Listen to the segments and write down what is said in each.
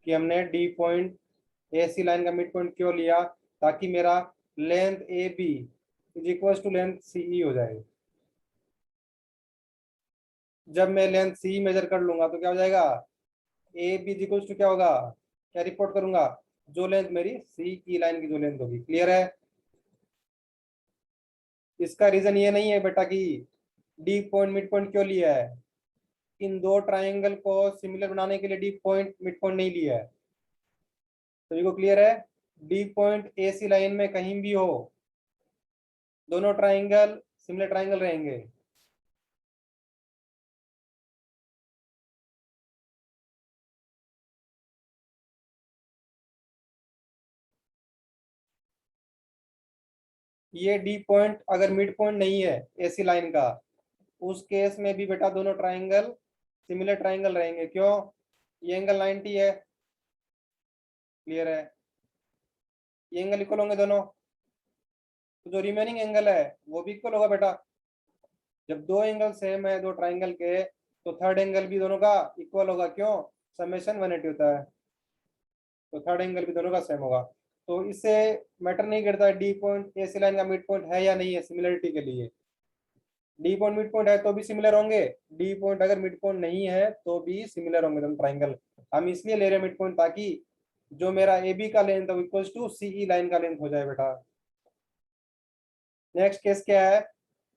कि हमने D point A C line का मिड पॉइंट क्यों लिया, ताकि मेरा length A B is equal to length C E हो जाए। जब मैं लेंथ सी मेजर कर लूंगा तो क्या हो जाएगा, A B is equal to क्या होगा, क्या रिपोर्ट करूंगा, जो लेंथ मेरी सी की लाइन की जो लेंथ होगी। क्लियर है। इसका रीजन ये नहीं है बेटा कि डी पॉइंट मिड पॉइंट क्यों लिया है, इन दो ट्राइंगल को सिमिलर बनाने के लिए डी पॉइंट मिड पॉइंट नहीं लिया है। सभी को क्लियर है। D point A C line में कहीं भी हो, दोनों ट्राइंगल सिमिलर ट्राइंगल रहेंगे। ये डी पॉइंट अगर मिड पॉइंट नहीं है एसी लाइन का, उस केस में भी बेटा दोनों ट्राइंगल सिमिलर ट्राइंगल रहेंगे। क्यों, ये एंगल 90 है। क्लियर है। ये एंगल इक्वल होंगे दोनों, तो जो रिमेनिंग एंगल है वो भी इक्वल होगा बेटा। जब दो एंगल सेम है दो ट्राइंगल के, तो थर्ड एंगल भी दोनों का इक्वल होगा। क्यों, समेशन 180 होता है, तो थर्ड एंगल भी दोनों का सेम होगा। तो इससे मैटर नहीं करता D point A C line का मिड पॉइंट है या नहीं है, सिमिलरिटी के लिए। डी पॉइंट मिड पॉइंट है तो भी सिमिलर होंगे, डी पॉइंट अगर मिड पॉइंट नहीं है तो भी सिमिलर होंगे दोनों ट्राइंगल। हम इसलिए ले रहे हैं मिड पॉइंट, ताकि जो मेरा ए बी का लेंथ है equal to C E line का लेंथ हो जाए बेटा। नेक्स्ट केस क्या है,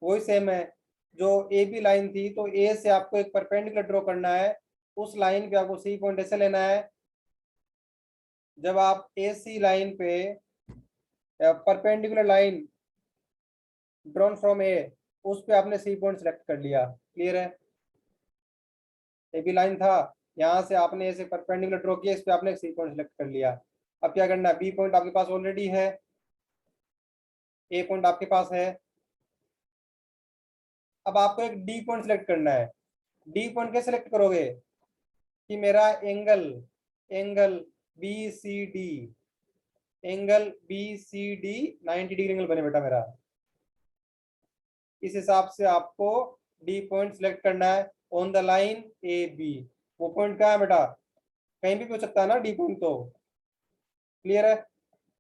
वही सेम है। जो ए बी लाइन थी, तो ए से आपको एक परपेंडिकुलर ड्रॉ करना है, उस लाइन पे आपको सी पॉइंट ऐसे लेना है। जब आप ए सी लाइन पे परपेंडिकुलर लाइन ड्रॉन फ्रॉम ए, उस पे आपने सी पॉइंट सेलेक्ट कर लिया। क्लियर है। ए बी लाइन था, यहाँ से आपने ऐसे परपेंडिकुलर ड्रॉ किया, इस पे आपने सी पॉइंट सेलेक्ट कर लिया। अब क्या करना है, बी पॉइंट आपके पास ऑलरेडी है, ए पॉइंट आपके पास है। अब आपको एक डी पॉइंट सेलेक्ट करना है। डी पॉइंट कैसे सेलेक्ट करोगे, कि मेरा angle angle B C D angle B C D 90 degree angle बने बेटा मेरा। इस हिसाब से आपको डी पॉइंट सेलेक्ट करना है on the line A B. वो पॉइंट कहाँ है बेटा, कहीं भी हो सकता है ना डी पॉइंट तो। क्लियर है।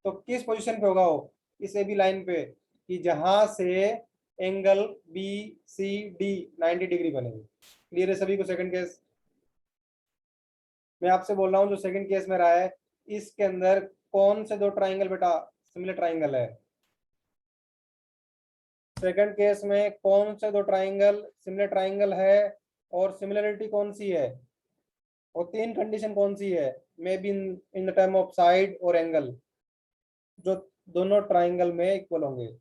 तो किस पोजीशन पे होगा वो, इस ए बी लाइन पे, कि जहां से angle B C D 90 degree बनेगी। क्लियर है सभी को। सेकंड केस मैं आपसे बोल रहा हूँ, जो सेकंड केस में रहा है, इसके अंदर कौन से दो ट्राइंगल बेटा सिमिलर ट्राइंगल है। सेकंड केस में कौन से दो ट्राइंगल सिमिलर ट्राइंगल है, और सिमिलरिटी कौन सी है, और तीन कंडीशन कौन सी है, may be in the term of side और एंगल, जो दोनों ट्राइंगल में इक्वल होंगे।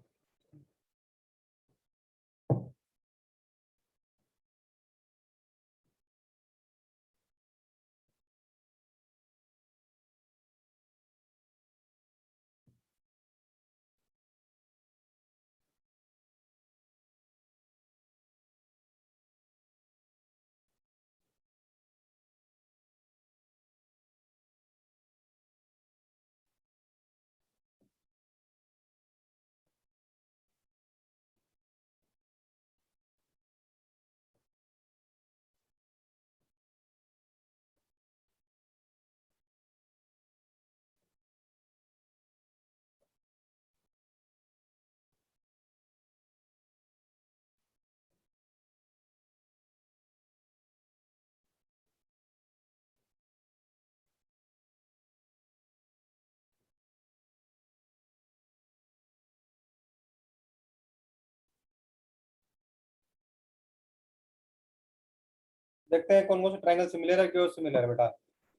देखते हैं कौन कौन से ट्राइंगल सिमिलर है, क्यों सिमिलर है बेटा।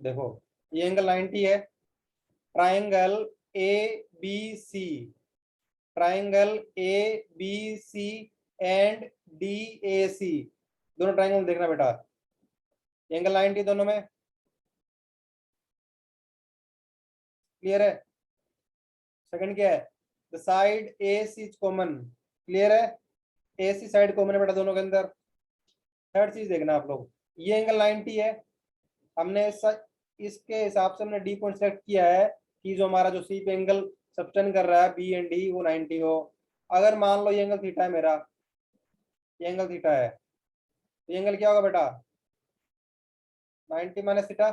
देखो, ये एंगल 90 है। Triangle A B C triangle A B C and D A C, दोनों ट्राइंगल देखना बेटा, एंगल 90 दोनों में। क्लियर है। सेकंड क्या है, the side A C is common. Clear है। ए सी साइड कॉमन है बेटा दोनों के अंदर। थर्ड चीज देखना आप लोग, ये एंगल 90 है, हमने इसके हिसाब से हमने डी पॉइंट सेलेक्ट किया है, कि जो हमारा जो सी पे एंगल सबटेंड कर रहा है बी एंड डी वो 90 हो। अगर मान लो ये एंगल थीटा है मेरा, ये एंगल थीटा है, तो ये एंगल क्या होगा बेटा, 90 माइनस थीटा।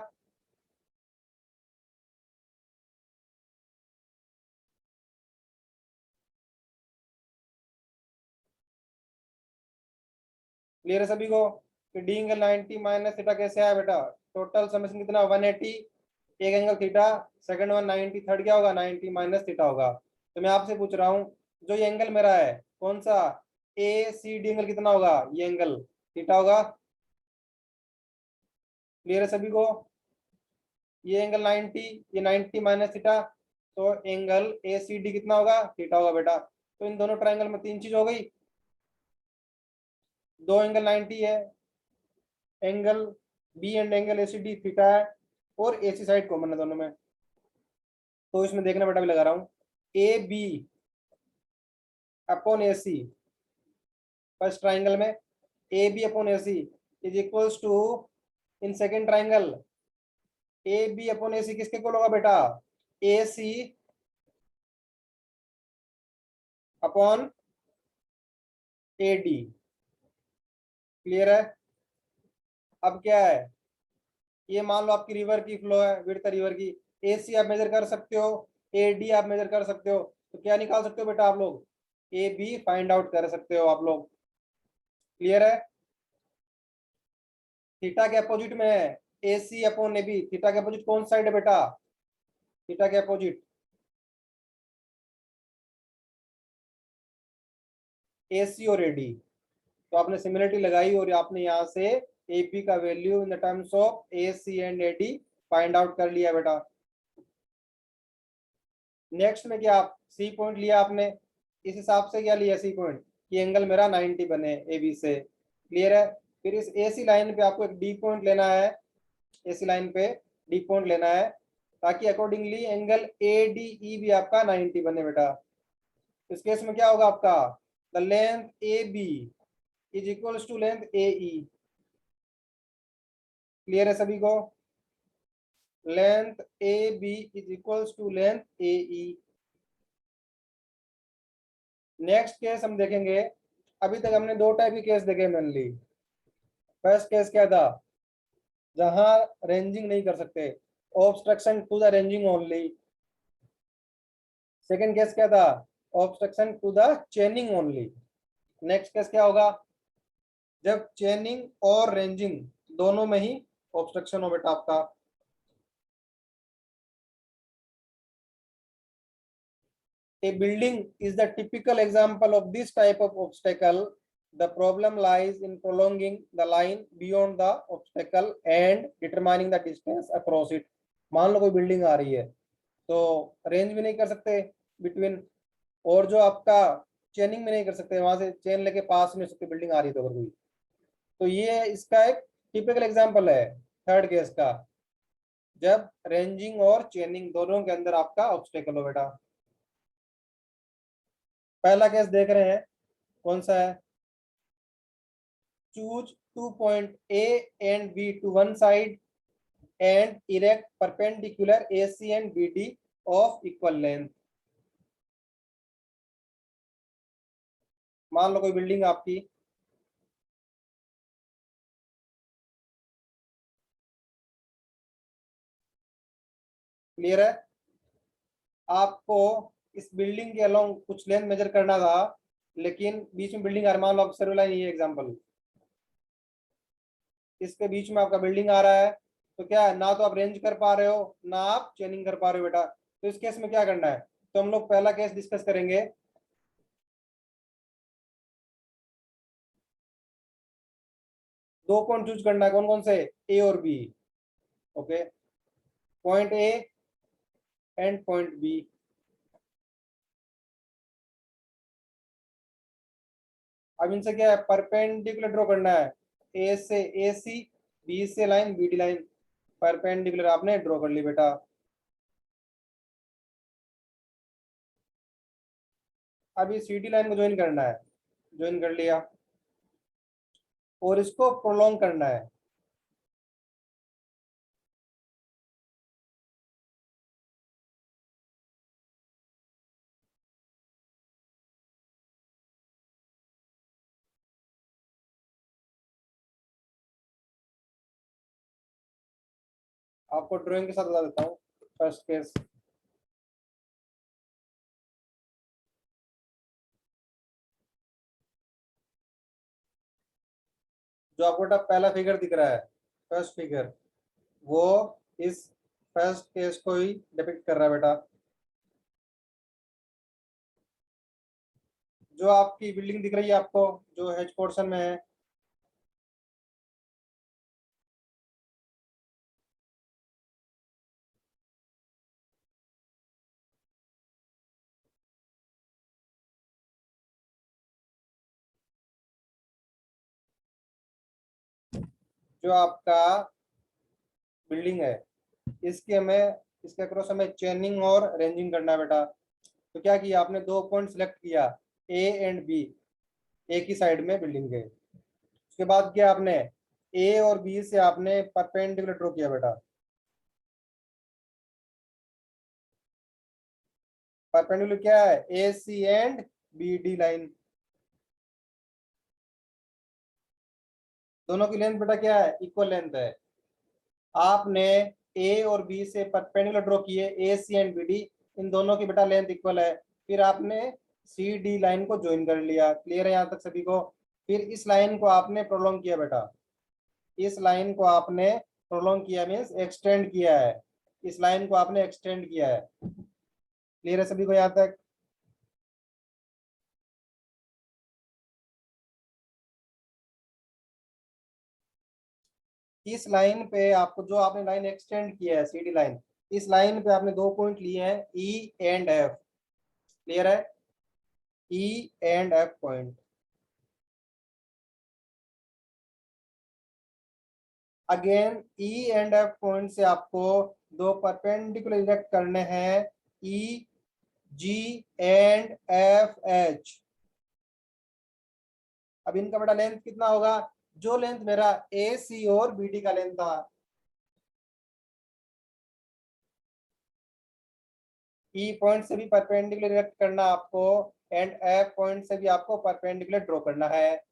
क्लियर है सभी को कि डी एंगल 90 माइनस थीटा कैसे आया बेटा, टोटल समेशन कितना 180, एक angle theta, second one 90, third क्या होगा 90 माइनस थीटा होगा। तो मैं आपसे पूछ रहा हूँ जो ये एंगल मेरा है कौन सा, ए सी डी एंगल कितना होगा, ये एंगल थीटा होगा। क्लियर है सभी को, ये एंगल 90, ये 90 माइनस थीटा, तो एंगल ए सी डी कितना होगा, थीटा होगा बेटा। तो इन दोनों ट्रायंगल में तीन चीज हो गई, दो एंगल 90 है, angle B and angle A C D theta है, और ए सी साइड कॉमन है दोनों में। तो इसमें देखना बेटा भी लगा रहा हूँ, A B upon A C, first triangle में A B upon A C is equals to, in second triangle A B upon A C किसके इक्वल होगा बेटा, A C upon A D. Clear है। अब क्या है, ये मान लो आपकी रिवर की फ्लो है, विड्थ रिवर की, ए सी आप मेजर कर सकते हो, ए डी आप मेजर कर सकते हो, तो क्या निकाल सकते हो बेटा आप लोग, ए बी फाइंड आउट कर सकते हो आप लोग। क्लियर है। थीटा के अपोजिट में है A C upon A B, theta के अपोजिट कौन साइड है बेटा, थीटा के अपोजिट ए सी और ए डी। तो आपने सिमिलरिटी लगाई और आपने यहाँ से ए पी का value in the terms of A C and A D find out कर लिया बेटा। नेक्स्ट में क्या, आप सी पॉइंट लिया आपने, इस हिसाब से क्या लिया सी पॉइंट कि एंगल मेरा 90 बने ए बी से। क्लियर है। फिर इस ए सी लाइन पे आपको एक डी पॉइंट लेना है, ए सी लाइन पे डी पॉइंट लेना है, ताकि accordingly angle A D E भी आपका 90 बने बेटा। इस केस में क्या होगा आपका, the length A B is equals to length A E. Clear है सभी को, length A B is equals to length A E. Next case हम देखेंगे, अभी तक हमने दो टाइप के केस देखे मेनली। फर्स्ट केस क्या था, जहां रेंजिंग नहीं कर सकते, obstruction to the ranging only. Second case क्या था, obstruction to the chaining only. Next case क्या होगा, जब चेनिंग और रेंजिंग दोनों में ही ऑब्स्ट्रक्शन हो बेटा आपका। A building is the typical example of this type of obstacle. The problem lies in prolonging the line beyond the obstacle and determining the distance across it. मान लो कोई बिल्डिंग आ रही है, तो रेंज भी नहीं कर सकते बिटवीन, और जो आपका चेनिंग भी नहीं कर सकते, वहां से चेन लेके पास नहीं हो सकते, बिल्डिंग आ रही है तो अगर कोई, तो ये इसका एक टिपिकल एग्जांपल है थर्ड केस का, जब रेंजिंग और चेनिंग दोनों के अंदर आपका ऑब्स्टेकल हो बेटा। पहला केस देख रहे हैं, कौन सा है, choose 2 point A and B to one side and erect perpendicular AC and BD of equal length। मान लो कोई बिल्डिंग आपकी, क्लियर है, आपको इस बिल्डिंग के अलोंग कुछ लेंथ मेजर करना था, लेकिन बीच में बिल्डिंग आ रहा है, मान लो आप सर्वे लाइन, ये एग्जांपल, इसके बीच में आपका बिल्डिंग आ रहा है, तो क्या है, ना तो आप रेंज कर पा रहे हो ना आप चेनिंग कर पा रहे हो बेटा। तो इस केस में क्या करना है, तो हम लोग पहला केस डिस्कस करेंगे। दो पॉइंट चूज करना है, कौन कौन से, ए और B. Okay, point A and point B. अब इनसे क्या है, परपेंडिकुलर ड्रॉ करना है, ए से ए सी, बी से line, B D line, perpendicular आपने ड्रॉ कर ली बेटा। अभी सी डी लाइन को ज्वाइन करना है, ज्वाइन कर लिया, और इसको प्रोलॉन्ग करना है। आपको ड्राइंग के साथ बता देता हूँ। फर्स्ट केस, जो आपको बेटा पहला फिगर दिख रहा है, फर्स्ट फिगर, वो इस फर्स्ट केस को ही डिपिक्ट कर रहा है बेटा। जो आपकी बिल्डिंग दिख रही है आपको, जो एच पोर्शन में है, जो आपका बिल्डिंग है, इसके अक्रॉस हमें चेनिंग और रेंजिंग करना है बेटा। तो क्या किया आपने, दो पॉइंट सिलेक्ट किया, ए एंड बी, एक ही साइड में बिल्डिंग के। उसके बाद क्या आपने ए और बी से आपने परपेंडिकुलर ड्रॉ किया बेटा। परपेंडिकुलर क्या है, A C and B D line. दोनों की लेंथ बेटा क्या है, इक्वल लेंथ है। आपने ए और बी से परपेंडिकुलर ड्रॉ किए, ए सी एंड बी डी, इन दोनों की बेटा लेंथ इक्वल है। फिर आपने सी डी लाइन को ज्वाइन कर लिया। क्लियर है यहाँ तक सभी को? फिर इस लाइन को आपने प्रोलॉन्ग किया बेटा, इस लाइन को आपने प्रोलॉन्ग किया मीन्स एक्सटेंड किया है, इस लाइन को आपने एक्सटेंड किया है। क्लियर है सभी को यहाँ तक? इस लाइन पे आपको, जो आपने लाइन एक्सटेंड किया है सीडी लाइन, इस लाइन पे आपने दो पॉइंट लिए हैं, ई एंड एफ। क्लियर है? E and F point. Again E and F point से आपको दो परपेंडिकुलर इरेक्ट करने हैं, ई जी एंड एफ एच। अब इनका बड़ा लेंथ कितना होगा, जो लेंथ मेरा ए सी और बी डी का लेंथ था, ई पॉइंट से भी परपेंडिकुलर इरेक्ट करना आपको, एंड एफ पॉइंट से भी आपको परपेंडिकुलर ड्रॉ करना है,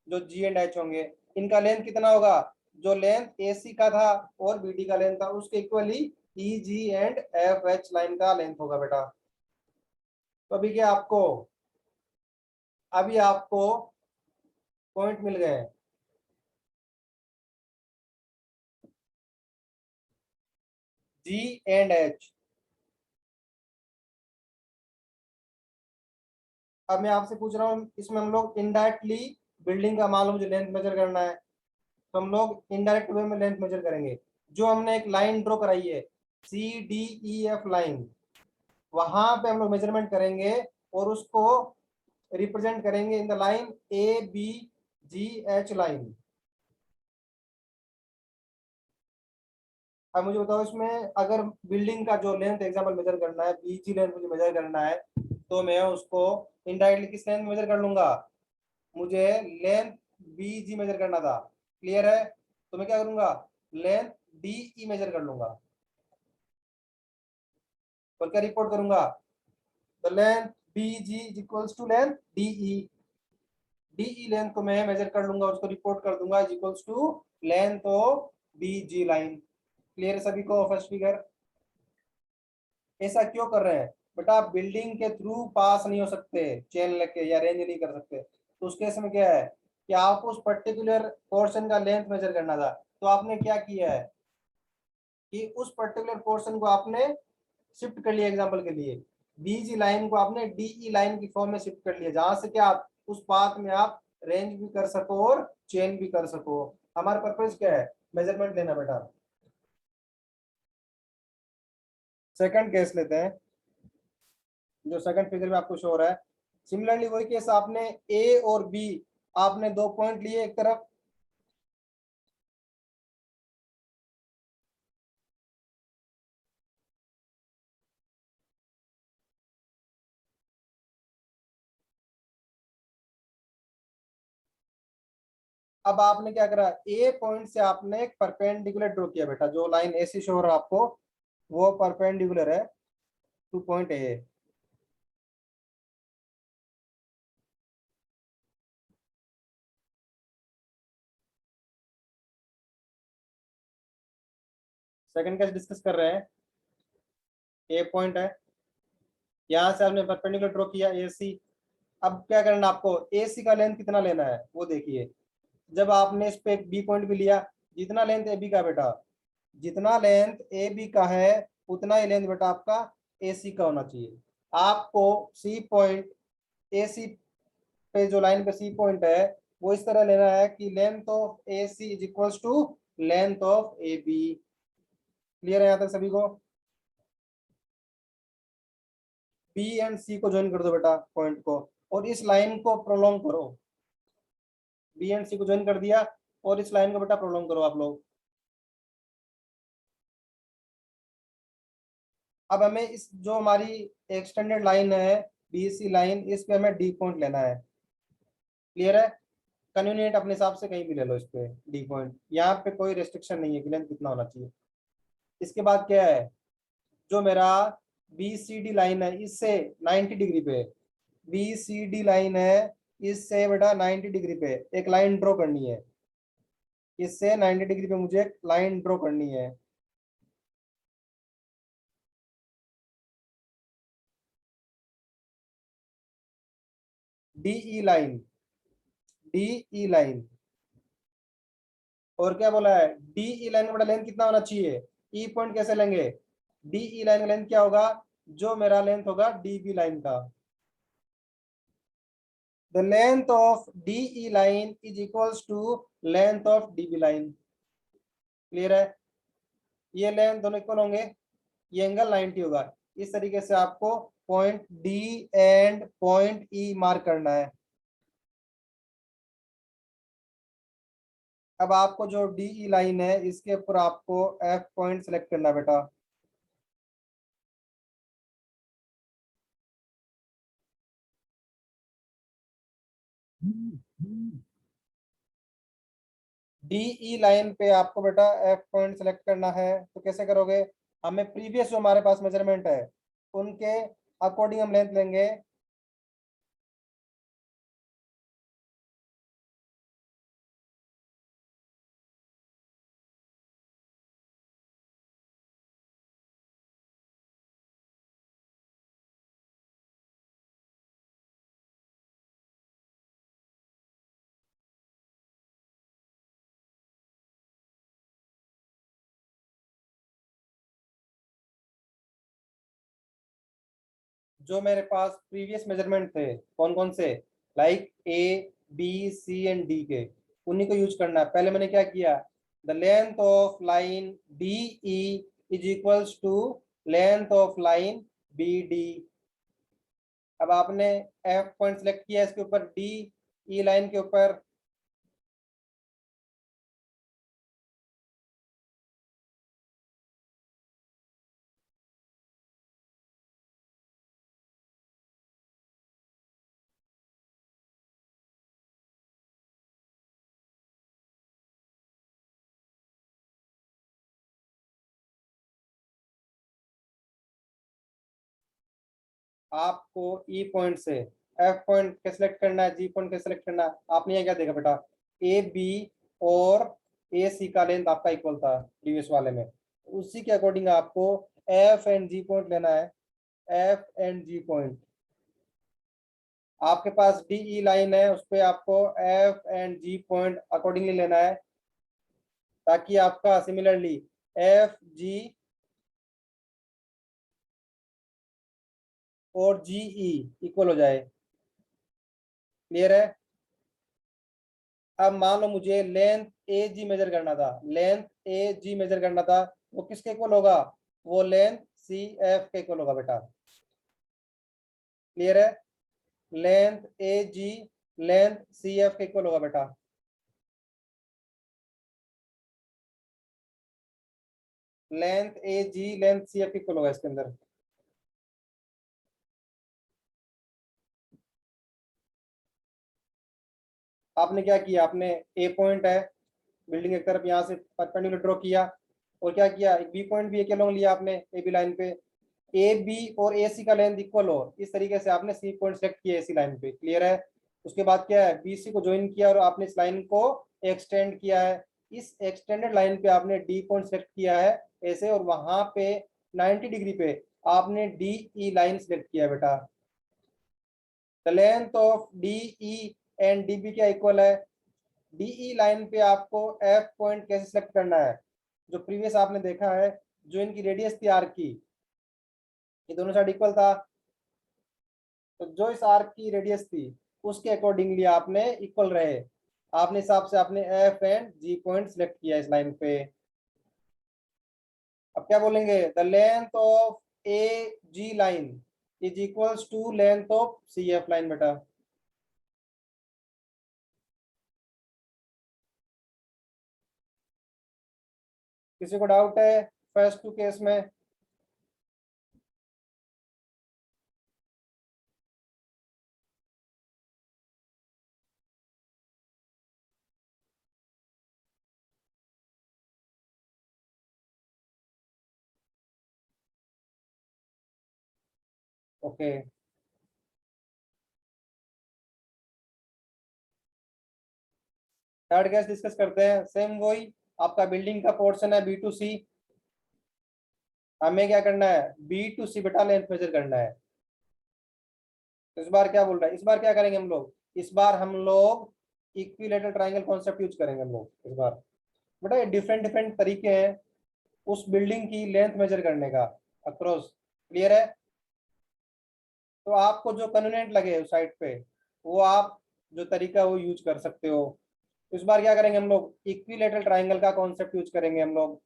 जो जी एंड एच होंगे। इनका लेंथ कितना होगा, जो लेंथ ए सी का था और बी डी का लेंथ था, उसके equally E G and F H line का लेंथ होगा बेटा। तो अभी क्या आपको, अभी आपको पॉइंट मिल गए, जी एंड एच। अब मैं आपसे पूछ रहा हूँ, इसमें हम लोग इनडायरेक्टली बिल्डिंग का मान लो मुझे लेंथ मेजर करना है, तो हम लोग इनडायरेक्ट वे में लेंथ मेजर करेंगे। जो हमने एक लाइन ड्रॉ कराई है, C D E F line, वहां पे हम लोग मेजरमेंट करेंगे और उसको रिप्रेजेंट करेंगे in the line A B G H line. अब मुझे बताओ, इसमें अगर बिल्डिंग का जो लेंथ एग्जाम्पल मेजर करना है, बीजी लेंथ मुझे मेजर करना है, तो मैं उसको इनडायरेक्टली किस लेंथ मेजर कर लूंगा, मुझे लेंथ बीजी मेजर करना था। क्लियर है? तो मैं क्या करूंगा, लेंथ डीई मेजर कर लूंगा और क्या रिपोर्ट करूंगा, the length BG is equals to length DE. DE length को मैं मेजर कर लूंगा, उसको रिपोर्ट कर दूंगा is equals to length of BG line. Clear है सभी को फर्स्ट फिगर? ऐसा क्यों कर रहे हैं बेटा, आप बिल्डिंग के थ्रू पास नहीं हो सकते चेन लेके या रेंज नहीं कर सकते, तो उस केस में क्या है कि आपको उस पर्टिकुलर पोर्शन का लेंथ मेजर करना था। तो आपने क्या किया है कि उस पर्टिकुलर पोर्शन को आपने शिफ्ट कर लिया, एग्जांपल के लिए बीजी लाइन को आपने डीई लाइन की फॉर्म में शिफ्ट कर लिया, जहां से क्या आप उस पाथ में आप रेंज भी कर सको और चेन भी कर सको। हमारा पर्पज क्या है, मेजरमेंट लेना बेटा। सेकंड केस लेते हैं, जो सेकंड फिगर में आपको शो हो रहा है। सिमिलरली वही केस, आपने ए और बी, आपने दो पॉइंट लिए एक तरफ, अब आपने क्या करा, ए पॉइंट से आपने एक परपेंडिकुलर ड्रॉ किया बेटा, जो लाइन ऐसी शो हो रहा है आपको, वो परपेंडिकुलर है two point A. Second case discuss कर रहे हैं, ए पॉइंट है, यहाँ से आपने परपेंडिकुलर ड्रॉ किया ए सी। अब क्या करना आपको, ए सी का लेंथ कितना लेना है वो देखिए, जब आपने इस पे बी पॉइंट भी लिया, जितना लेंथ ए बी का बेटा, जितना लेंथ ए बी का है उतना ही लेंथ बेटा आपका ए सी का होना चाहिए। आपको सी पॉइंट ए सी पे जो लाइन पे सी पॉइंट है वो इस तरह लेना है कि length of A C is equals to length of A B. Clear है यहाँ तक सभी को? बी एंड सी को ज्वाइन कर दो बेटा पॉइंट को, और इस लाइन को प्रोलॉन्ग करो। बी एंड सी को ज्वाइन कर दिया और इस लाइन को बेटा प्रोलॉन्ग करो आप लोग। अब हमें इस जो हमारी एक्सटेंडेड लाइन है बी सी लाइन, इस पे हमें डी पॉइंट लेना है। क्लियर है? कन्वीनियंट अपने हिसाब से कहीं भी ले लो इस पे डी पॉइंट, यहाँ पे कोई रेस्ट्रिक्शन नहीं है कि लेंथ कितना होना चाहिए। इसके बाद क्या है, जो मेरा बी सी डी लाइन है इससे 90 डिग्री पे, बी सी डी लाइन है इससे बेटा 90 डिग्री पे एक लाइन ड्रॉ करनी है। इससे 90 डिग्री पे मुझे एक लाइन ड्रॉ करनी है। डी ई लाइन, डी ई लाइन। और क्या बोला है, डी ई लाइन का बेटा लेंथ कितना होना चाहिए? ई पॉइंट कैसे लेंगे? डी ई लाइन का लेंथ क्या होगा, जो मेरा लेंथ होगा डी बी लाइन का। The length of DE line is equals to length of DB line। Clear है? ये लेंथ दोनों इक्वल होंगे, ये एंगल 90 होगा। इस तरीके से आपको point D and point E mark करना है। अब आपको जो डीई लाइन है इसके ऊपर आपको एफ पॉइंट सेलेक्ट करना है बेटा। डीई लाइन पे आपको बेटा एफ पॉइंट सेलेक्ट करना है, तो कैसे करोगे? हमें प्रीवियस जो हमारे पास मेजरमेंट है उनके अकॉर्डिंग हम लेंथ लेंगे। जो मेरे पास प्रीवियस मेजरमेंट थे कौन कौन से, like A B C and D के, उन्हीं को यूज करना है। पहले मैंने क्या किया, the length of line D E is equals to length of line B D. अब आपने एफ पॉइंट सेलेक्ट किया इसके ऊपर, डी ई लाइन के ऊपर। आपको ई पॉइंट से एफ पॉइंट के सिलेक्ट करना है, जी पॉइंट के सिलेक्ट करना है। आपने ये क्या देखा बेटा, ए बी और ए सी का लेंथ आपका इक्वल था प्रीवियस वाले में, उसी के अकॉर्डिंग आपको एफ एंड जी पॉइंट लेना है। एफ एंड जी पॉइंट आपके पास डीई लाइन है उस पर आपको F and G point accordingly लेना है, ताकि आपका सिमिलरली एफ जी और जीई इक्वल हो जाए। क्लियर है? अब मान लो मुझे लेंथ ए जी मेजर करना था, लेंथ ए जी मेजर करना था, वो किसके इक्वल होगा? वो लेंथ सी एफ के इक्वल होगा बेटा। क्लियर है? लेंथ ए जी लेंथ सी एफ के इक्वल होगा बेटा। लेंथ ए जी लेंथ सी एफ इक्वल होगा इसके अंदर। आपने क्या किया, आपने ए पॉइंट है बिल्डिंग एक तरफ यहाँ से परपेंडिकुलर ड्रॉ किया, और क्या किया, एक बी पॉइंट भी एक लॉन्ग लिया आपने ए बी लाइन पे। ए बी और ए सी का लेंथ इक्वल हो इस तरीके से आपने सी पॉइंट सेलेक्ट किया ए सी लाइन पे। क्लियर है? उसके बाद क्या है, बी सी को ज्वाइन किया और आपने इस लाइन को एक्सटेंड किया है। इस एक्सटेंडेड लाइन पे आपने डी पॉइंट सेलेक्ट किया है ऐसे, और वहां पे 90 डिग्री पे आपने डी ई लाइन सेलेक्ट किया है बेटा। The length of D E and D B क्या इक्वल है? डीई लाइन पे आपको एफ पॉइंट कैसे सिलेक्ट करना है? जो प्रीवियस आपने देखा है, जो इनकी रेडियस थी आर्क की, ये दोनों साइड इक्वल था, तो जो इस आर्क की रेडियस थी उसके अकॉर्डिंगली आपने इक्वल रहे, आपने हिसाब से आपने F and G point select किया इस लाइन पे। अब क्या बोलेंगे? The length of A G line is equals to length of C F line. बेटा किसी को डाउट है फर्स्ट टू केस में? ओके, थर्ड केस डिस्कस करते हैं। सेम वही, आपका बिल्डिंग का पोर्शन है बी टू सी, हमें क्या करना है? बी टू सी बेटा लेंथ मेजर करना है। तो इस बार क्या बोल रहा है? इस बार क्या करेंगे हम लोग? इस बार हम लोग इक्विलेटरल ट्रायंगल कॉन्सेप्ट यूज करेंगे हम लोग इस बार। बेटा ये डिफरेंट डिफरेंट तरीके हैं उस बिल्डिंग की लेंथ मेजर करने का अक्रॉस। क्लियर है? तो आपको जो कन्वीनियंट लगे उस साइड पे, वो आप जो तरीका वो यूज कर सकते हो। इस बार क्या करेंगे हम लोग? इक्विलेटरल ट्रायंगल का कॉन्सेप्ट यूज करेंगे हम लोग।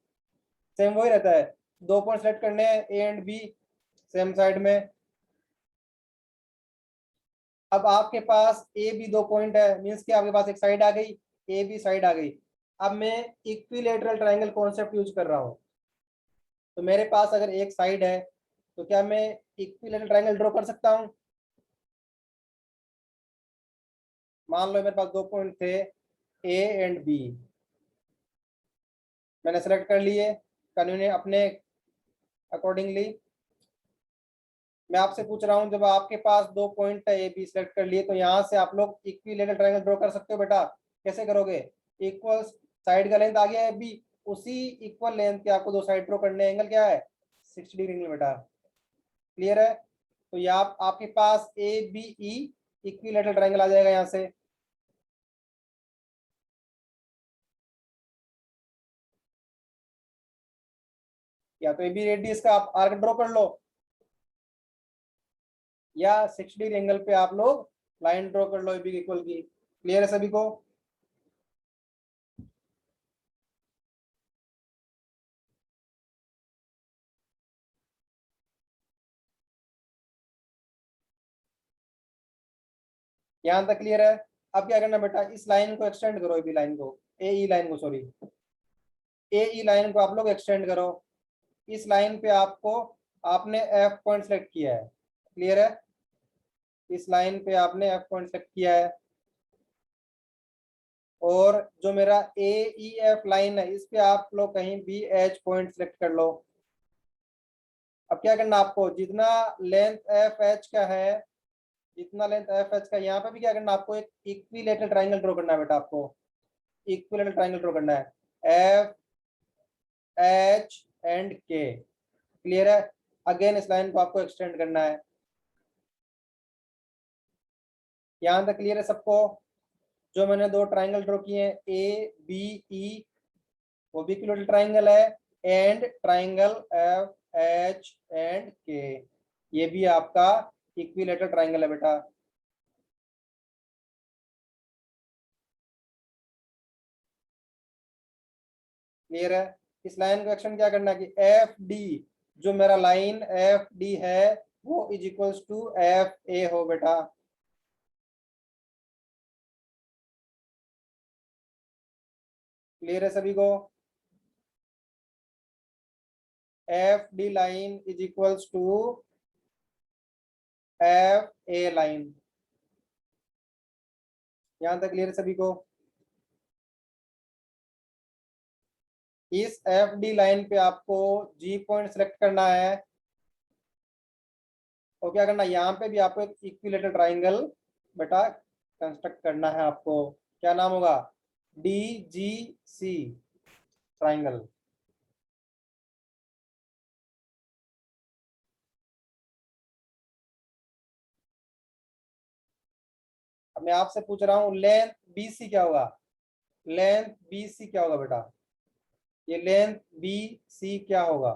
सेम वही रहता है, दो पॉइंट सेलेक्ट करने हैं A and B same side में। अब आपके पास ए बी दो पॉइंट है, मीन्स कि आपके पास एक साइड आ गई, ए बी साइड आ गई। अब मैं इक्विलेटरल ट्रायंगल कॉन्सेप्ट यूज कर रहा हूँ, तो मेरे पास अगर एक साइड है तो क्या मैं इक्विलेटरल ट्रायंगल ड्रॉ कर सकता हूँ? मान लो मेरे पास दो पॉइंट थे ए एंड बी, मैंने सेलेक्ट कर लिए कन्वीनियंट अपने अकॉर्डिंगली। मैं आपसे पूछ रहा हूँ, जब आपके पास दो पॉइंट ए बी सेलेक्ट कर लिए, तो यहाँ से आप लोग इक्विलेटरल ट्रायंगल ड्रॉ कर सकते हो बेटा। कैसे करोगे? इक्वल साइड का लेंथ आ गया है बी, उसी इक्वल लेंथ के आपको दो साइड ड्रॉ करने, एंगल क्या है? 60 डिग्री एंगल बेटा। क्लियर है? तो ये आपके पास A B E equilateral triangle आ जाएगा यहाँ से। या तो ए बी रेडियस का आप आर्क ड्रॉ कर लो, या 60 डिग्री एंगल पे आप लोग लाइन ड्रॉ कर लो ए बी इक्वल की। क्लियर है सभी को? यहाँ तक क्लियर है? अब क्या करना बेटा? इस लाइन को एक्सटेंड करो, ए बी लाइन को, ए ई लाइन को, सॉरी, ए ई लाइन को आप लोग एक्सटेंड करो। इस लाइन पे आपको, आपने एफ पॉइंट सेलेक्ट किया है। क्लियर है? इस लाइन पे आपने एफ पॉइंट सेलेक्ट किया है, और जो मेरा ए ई एफ लाइन है इस पे आप लोग कहीं भी एच पॉइंट सेलेक्ट कर लो। अब क्या करना आपको? जितना लेंथ एफ एच का है, जितना लेंथ एफ एच का, यहाँ पे भी क्या करना आपको? एक इक्विलेटरल ट्राइंगल ड्रॉ करना है बेटा आपको। इक्विलेटरल ट्राइंगल ड्रॉ करना है, एफ एच एंड के। क्लियर है? अगेन इस लाइन को आपको एक्सटेंड करना है। यहाँ तक क्लियर है सबको? जो मैंने दो ट्राइंगल ड्रॉ किए हैं ए बी ई, वो भी इक्विलेटरल ट्राइंगल है, and triangle F H and के, ये भी आपका इक्विलेटरल ट्राइंगल है बेटा। क्लियर है? इस लाइन को एक्शन क्या करना है कि एफ डी, जो मेरा लाइन एफ डी है वो is equals to F A हो बेटा। क्लियर है सभी को? F D line is equals to F A line. यहां तक क्लियर है सभी को? इस एफ डी लाइन पे आपको जी पॉइंट सेलेक्ट करना है, और क्या करना है? यहाँ पे भी आपको एक इक्विलेटरल ट्राइंगल बेटा कंस्ट्रक्ट करना है आपको। क्या नाम होगा? D G C triangle. अब मैं आपसे पूछ रहा हूँ लेंथ बी सी क्या होगा? लेंथ बी सी क्या होगा बेटा, ये लेंथ बी सी क्या होगा,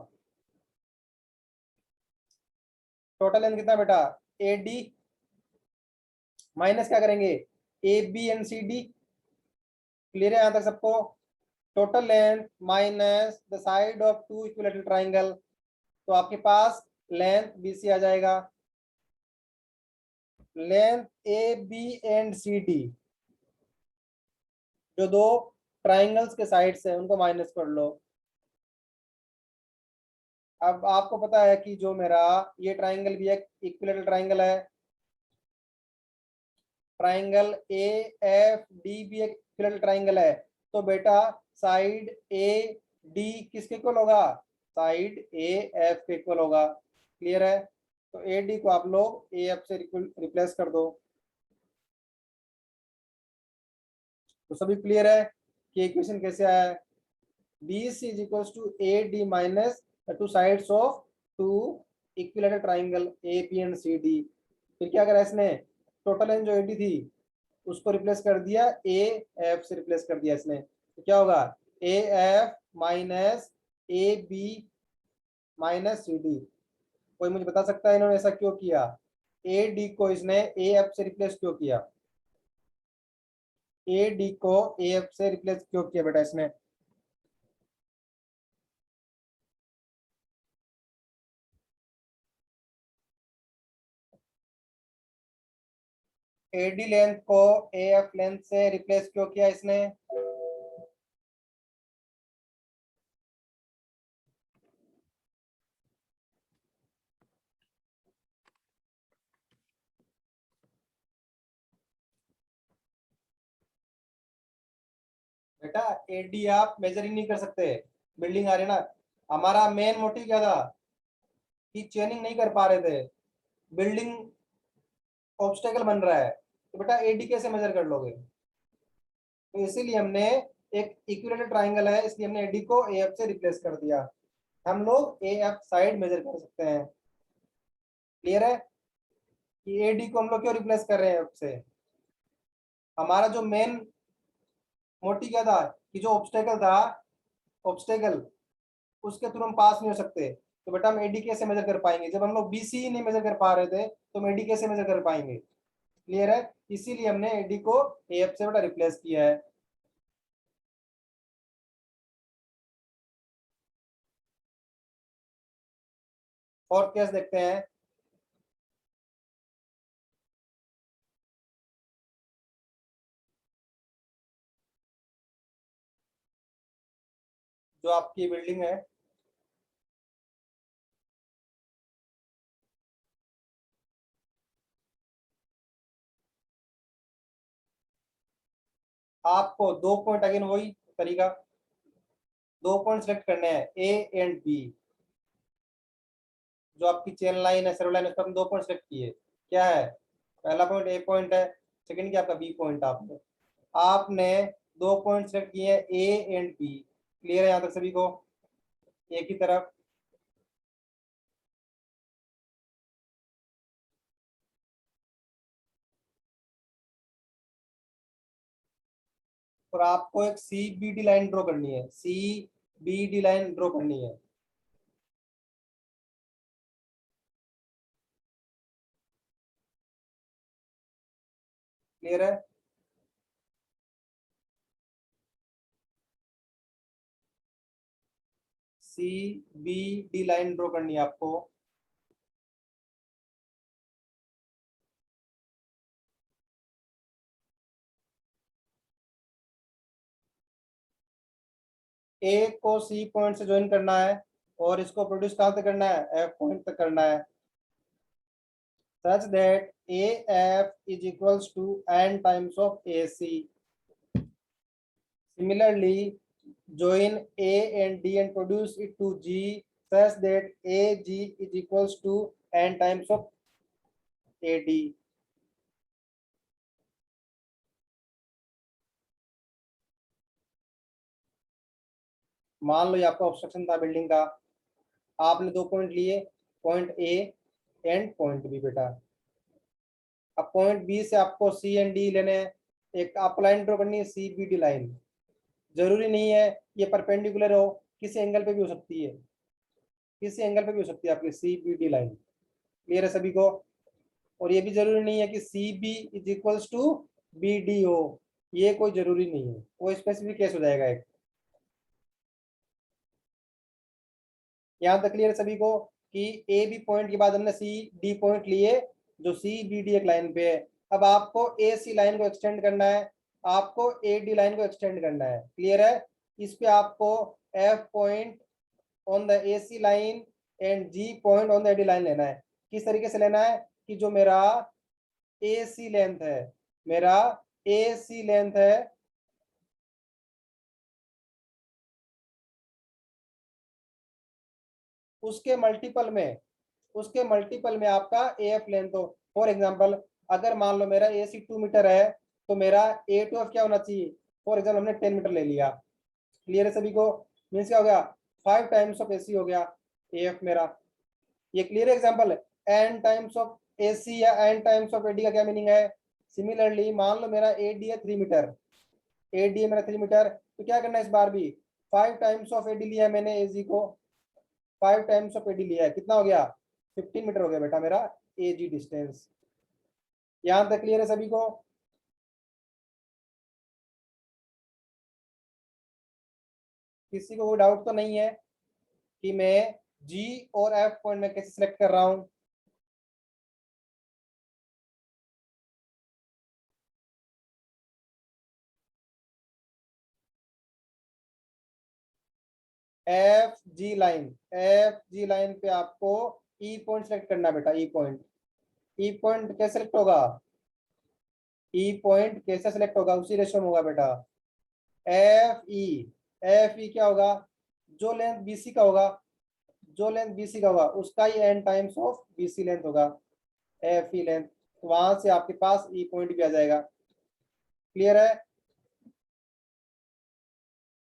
टोटल लेंथ कितना बेटा, ए डी माइनस क्या करेंगे, A B and C D. Clear है यहां तक सबको, total length minus the side of two equilateral triangle, तो आपके पास लेंथ बी सी आ जाएगा। Length A B and C D, जो दो ट्राइंगल्स के साइड्स है उनको माइनस कर लो। अब आपको पता है कि जो मेरा ये ट्राइंगल भी एक इक्विलेटरल ट्राइंगल है, ट्राइंगल ए एफ डी भी एक इक्विलेटरल ट्राइंगल है, तो बेटा साइड ए डी किसके इक्वल होगा, साइड ए एफ के इक्वल होगा। क्लियर है, तो ए डी को आप लोग ए एफ से रिप्लेस कर दो। तो सभी क्लियर है कि इक्वेशन कैसे आया है, B C is equal to A D minus the two sides of two equilateral triangle A B and C D. फिर क्या करा इसने, टोटल लेंथ जो ए डी थी उसको रिप्लेस कर दिया ए एफ से रिप्लेस कर दिया इसने, तो क्या होगा A F minus A B minus C D. कोई मुझे बता सकता है इन्होंने ऐसा क्यों किया, ए डी को इसने ए एफ से रिप्लेस क्यों किया, ए डी को ए एफ से रिप्लेस क्यों किया बेटा इसने, ए डी लेंथ को ए एफ लेंथ से रिप्लेस क्यों किया इसने, बेटा एडी आप मेजर ही नहीं कर सकते, बिल्डिंग आ रही है ना, हमारा मेन मोटिव क्या था कि चेनिंग नहीं कर पा रहे थे, बिल्डिंग ऑब्स्टेकल बन रहा है, तो बेटा एडी कैसे मेजर कर लोगे, तो इसीलिए हमने एक इक्विलेटरल ट्राइंगल है इसलिए हमने एडी को ए एफ से रिप्लेस कर दिया, हम लोग ए एफ साइड मेजर कर सकते हैं। क्लियर है कि एडी को हम लोग क्यों रिप्लेस कर रहे हैं एफ से, हमारा जो मेन मोटिव क्या था कि जो ऑब्स्टेकल था, ऑब्स्टेकल उसके थ्रू हम पास नहीं हो सकते, तो बेटा हम एडी कैसे मेजर कर पाएंगे, जब हम लोग बीसी नहीं मेजर कर पा रहे थे तो हम एडी कैसे मेजर कर पाएंगे। क्लियर है, इसीलिए हमने एडी को एफ से बेटा रिप्लेस किया है। और केस देखते हैं, जो आपकी बिल्डिंग है आपको दो पॉइंट, अगेन वही तरीका, दो पॉइंट सेलेक्ट करने हैं ए एंड बी, जो आपकी चेन लाइन है सर्व लाइन है उस पर हम दो पॉइंट सेलेक्ट किए, क्या है पहला पॉइंट ए पॉइंट है, सेकंड क्या आपका बी पॉइंट, आपने आपने दो पॉइंट सेलेक्ट किए हैं ए एंड बी। क्लियर है यहाँ तक सभी को, एक ही तरफ, और आपको एक C B D line draw करनी है, C B D line draw करनी है। क्लियर है, C B D line draw करनी है आपको। ए को सी पॉइंट से ज्वाइन करना है और इसको प्रोड्यूस कहाँ तक करना है, एफ पॉइंट तक करना है, such that AF is equals to n times of AC. Similarly, join A and D and produce it to G such that AG is equals to n times of AD. मान लो ये आपका obstruction था building का, आपने दो point लिए, point A and point B बेटा, अब पॉइंट बी से आपको सी एंड डी लेने हैं, एक आप लाइन ड्रॉ करनी है सी बी डी लाइन, जरूरी नहीं है ये परपेंडिकुलर हो, किसी एंगल पे भी हो सकती है, किसी एंगल पे भी हो सकती है आपकी C B D line. Clear है सभी को? और ये भी जरूरी नहीं है कि C B is equals to B D हो, ये कोई जरूरी नहीं है, वो स्पेसिफिक केस हो जाएगा एक। यहाँ तक क्लियर है सभी को कि ए बी पॉइंट के बाद हमने सी डी पॉइंट लिए, जो सी बी डी एक लाइन पे है। अब आपको ए सी लाइन को एक्सटेंड करना है, आपको ए डी लाइन को एक्सटेंड करना है। क्लियर है? इस पे आपको F point on the A C line and G point on the A D line लेना है। किस तरीके से लेना है कि जो मेरा ए सी लेंथ है, मेरा ए सी लेंथ है, उसके मल्टीपल में आपका ए एफ लेंथ हो। फॉर एग्जाम्पल अगर मान लो मेरा ए सी 2 मीटर है, तो मेरा ए टू एफ क्या होना चाहिए? फॉर एग्जाम्पल हमने 10 मीटर ले लिया। क्लियर है सभी को? मीन्स क्या हो गया? 5 टाइम्स ऑफ ए सी हो गया ए एफ मेरा। ये क्लियर एग्जाम्पल है। N times of A C या n times of A D का क्या मीनिंग है? सिमिलरली मान लो मेरा ए डी है 3 मीटर, ए डी है मेरा 3 मीटर, तो क्या करना है इस बार भी 5 टाइम्स ऑफ ए डी लिया मैंने, ए जी को 5 टाइम्स ऑफ ए डी लिया है, कितना हो गया? 15 मीटर हो गया बेटा मेरा ए जी डिस्टेंस। यहां तक क्लियर है सभी को? किसी को कोई डाउट तो नहीं है कि मैं जी और एफ पॉइंट में कैसे सिलेक्ट कर रहा हूं? एफ जी लाइन पे आपको ई पॉइंट सेलेक्ट करना है बेटा, ई पॉइंट। ई पॉइंट कैसे सेलेक्ट होगा? ई पॉइंट कैसे सेलेक्ट होगा? उसी रेशो में होगा बेटा। एफ ई क्या होगा? जो लेंथ बीसी का होगा, जो लेंथ बीसी का होगा उसका ही n times of BC length होगा, एफ ई लेंथ। तो वहां से आपके पास ई पॉइंट भी आ जाएगा। क्लियर है?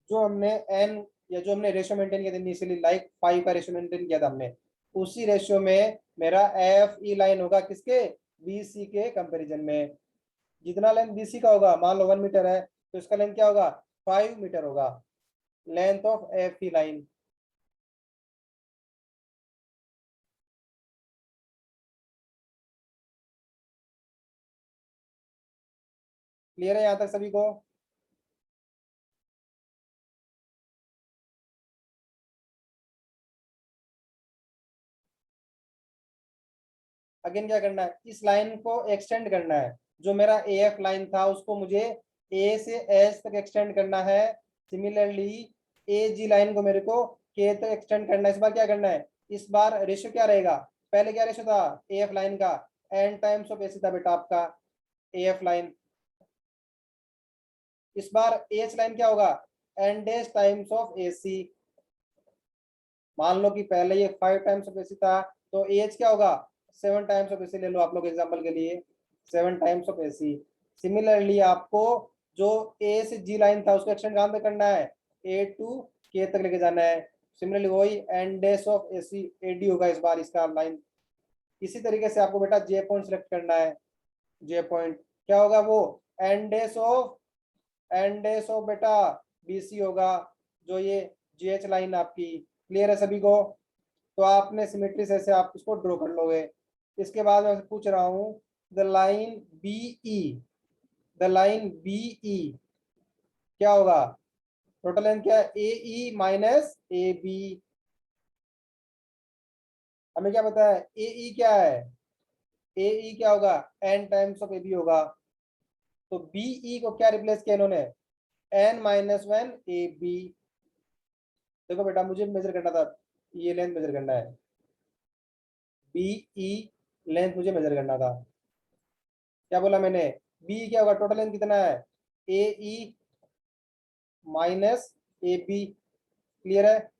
जो हमने एन या जो हमने रेशियो मेंटेन किया था इनिशियली, लाइक 5 का रेशियो मेंटेन किया था हमने, उसी रेशियो में मेरा एफ ई लाइन होगा किसके? बीसी के कंपैरिजन में। जितना लेंथ बीसी का होगा, मान लो 1 मीटर है, तो इसका लेंथ क्या होगा? 5 मीटर होगा, length of F E line. Clear है यहाँ तक सभी को? अगेन क्या करना है? इस लाइन को एक्सटेंड करना है। जो मेरा ए एफ लाइन था उसको मुझे ए से एच तक एक्सटेंड करना है। सिमिलरली ए जी लाइन को मेरे को के तक एक्सटेंड करना है। इस बार क्या करना है? इस बार रेशियो क्या रहेगा? पहले क्या रेशियो था ए एफ लाइन का? एन टाइम्स ऑफ ए सी था बेटा आपका ए एफ लाइन। इस बार एच लाइन क्या होगा? N days times of A सी। मान लो कि पहले ये 5 टाइम्स ऑफ ए सी था, तो एच क्या होगा? 7 टाइम्स ऑफ ए सी ले लो आप लोग एग्जाम्पल के लिए, 7 times of A C. Similarly आपको जो ए से जी लाइन था उसको एक्सटेंड कहाँ तक करना है? ए टू के तक लेके जाना है। सिमिलरली वही n days of A C A D होगा इस बार इसका लाइन। इसी तरीके से आपको बेटा जे पॉइंट सेलेक्ट करना है। जे पॉइंट क्या होगा? वो एन डेज ऑफ बेटा बीसी होगा, जो ये जी एच लाइन आपकी। क्लियर है सभी को? तो आपने सिमेट्री से आप इसको ड्रॉ कर लोगे। इसके बाद मैं पूछ रहा हूँ the line B E, the line B E क्या होगा? टोटल लेंथ क्या है? A E minus A B. हमें क्या पता है? ए ई क्या है? ए ई क्या होगा? N times of A B होगा। तो बी ई को क्या रिप्लेस किया इन्होंने? N minus one A B. देखो बेटा मुझे मेजर करना था, ये लेंथ मेजर करना है, बी ई लेंथ मुझे मेजर करना था। क्या बोला मैंने? बी क्या होगा? टोटल लेंथ कितना है? A E minus A B. Clear है?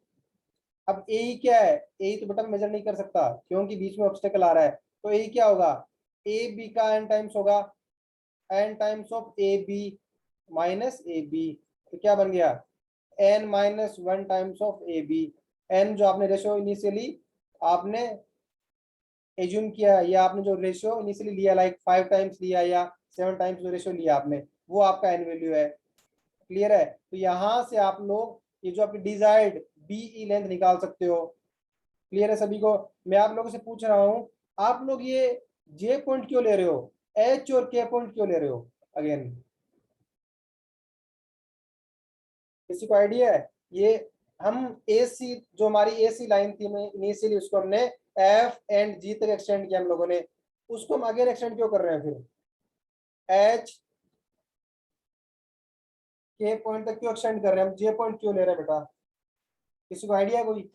अब ए ई क्या है? ए ई तो बेटा मेजर नहीं कर सकता क्योंकि बीच में ऑब्स्टेकल आ रहा है। तो ए क्या होगा? ए बी का एन टाइम्स होगा, n times of A B minus A B. तो क्या बन गया? N minus one times of A B. N जो आपने रेशियो इनिशियली आपने एज्यूम किया, या आपने जो रेशियो इनिशियली लिया लाइक 5 टाइम्स लिया या 7 टाइम्स जो रेशियो लिया आपने, वो आपका एन वैल्यू है। क्लियर है? तो यहां से आप लोग ये जो आपकी डिजायर्ड बीई लेंथ निकाल सकते हो। क्लियर है सभी को? मैं आप लोगों से पूछ रहा हूं, आप लोग ये जे पॉइंट क्यों ले रहे हो, एच और के पॉइंट क्यों ले रहे हो? अगेन किसी को आइडिया है? ये हम एसी जो हमारी एसी लाइन थी में इनिशियली उसको हमने एफ एंड जी तक एक्सटेंड किया हम लोगों ने, उसको हम अगेन एक्सटेंड क्यों कर रहे हैं फिर? एच के पॉइंट तक क्यों एक्सटेंड कर रहे हैं हम, जे पॉइंट क्यों ले रहे हैं बेटा? किसी को आइडिया है कोई?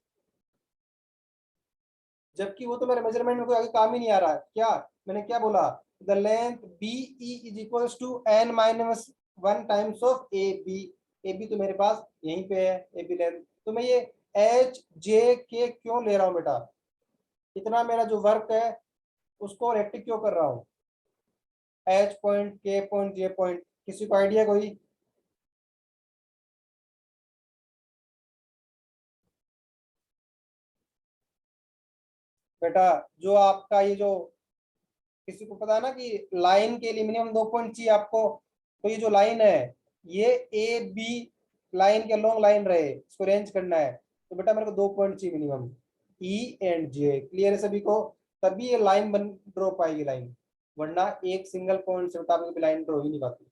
जबकि वो तो मेरे मेजरमेंट में कोई आगे काम ही नहीं आ रहा है। क्या मैंने क्या बोला? The length B E is equals to n minus one times of A B. A B तो मेरे पास यहीं पे है, ए बी लेंथ। तो मैं ये एच जे के क्यों ले रहा हूँ बेटा? इतना मेरा जो वर्क है उसको रेक्टिव क्यों कर रहा हूँ? एच पॉइंट, के पॉइंट, जे पॉइंट, किसी को आइडिया कोई? बेटा जो आपका ये जो, किसी को पता है ना कि लाइन के लिए मिनिमम 2 पॉइंट चाहिए आपको, तो ये जो लाइन है ये ए बी लाइन के लॉन्ग लाइन रहे, इसको रेंज करना है, तो बेटा मेरे को 2 पॉइंट चाहिए minimum, E and J. Clear है सभी को? तभी ये लाइन बन ड्रॉ पाएगी लाइन, वरना एक सिंगल पॉइंट से बेटा आपकी लाइन ड्रॉ ही नहीं पाती।